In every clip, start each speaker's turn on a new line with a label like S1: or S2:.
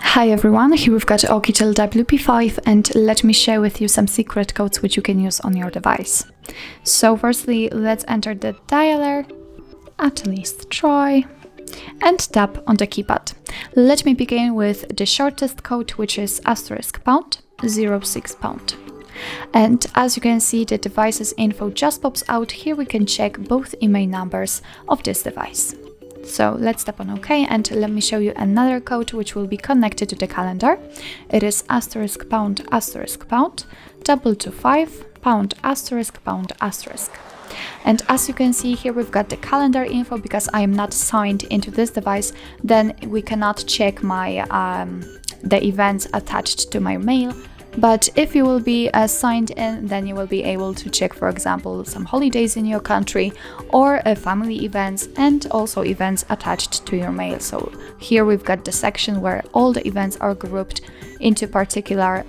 S1: Hi everyone, here we've got OUKITEL WP5 and let me share with you some secret codes which you can use on your device. So firstly, let's enter the dialer, at least try, and tap on the keypad. Let me begin with the shortest code, which is *#06#. And as you can see, the device's info just pops out. Here we can check both email numbers of this device. So let's tap on OK and let me show you another code which will be connected to the calendar. It is *## 225 #*#*. And as you can see here, we've got the calendar info. Because I am not signed into this device, then we cannot check my the events attached to my mail. But if you will be signed in, then you will be able to check, for example, some holidays in your country or family events and also events attached to your mail. So here we've got the section where all the events are grouped into particular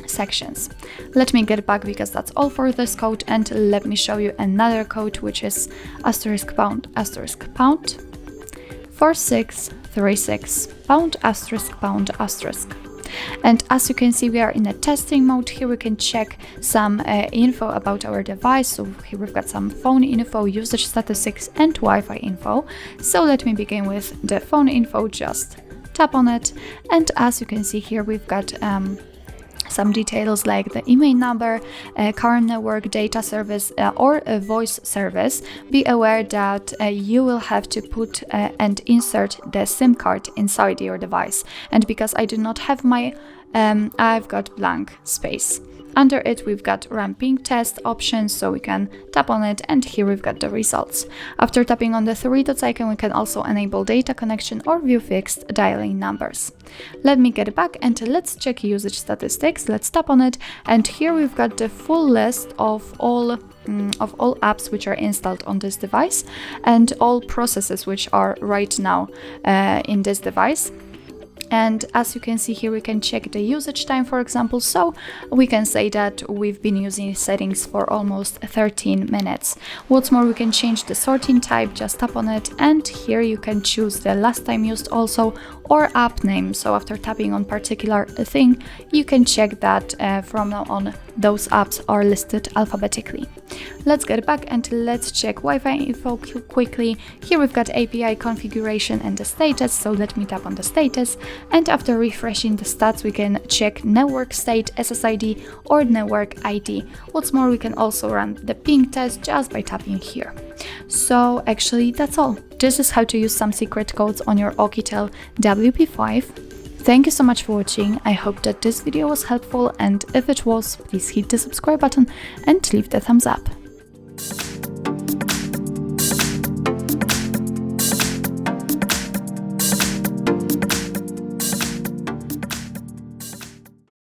S1: sections. Let me get back because that's all for this code, and let me show you another code which is *## 4636 #*#*. And as you can see, we are in a testing mode. Here we can check some info about our device. So here we've got some phone info, usage statistics and Wi-Fi info. So let me begin with the phone info. Just tap on it, and as you can see here, we've got some details like the email number, current network data service or a voice service. Be aware that you will have to put and insert the SIM card inside your device. And because I do not have my, I've got blank space. Under it, we've got run ping test options, so we can tap on it, and here we've got the results. After tapping on the three dots icon, we can also enable data connection or view fixed dialing numbers. Let me get back and let's check usage statistics. Let's tap on it, and here we've got the full list of all apps which are installed on this device and all processes which are right now in this device. And as you can see here, we can check the usage time, for example. So we can say that we've been using settings for almost 13 minutes. What's more, we can change the sorting type. Just tap on it, and here you can choose the last time used also, or app name. So after tapping on particular thing, you can check that from now on those apps are listed alphabetically. Let's get back and let's check Wi-Fi info quickly. Here we've got API configuration and the status. So let me tap on the status, and after refreshing the stats, we can check network state, SSID or network ID. What's more, we can also run the ping test just by tapping here. So actually that's all. This is how to use some secret codes on your OUKITEL WP5. Thank you so much for watching. I hope that this video was helpful, and if it was, please hit the subscribe button and leave the thumbs up.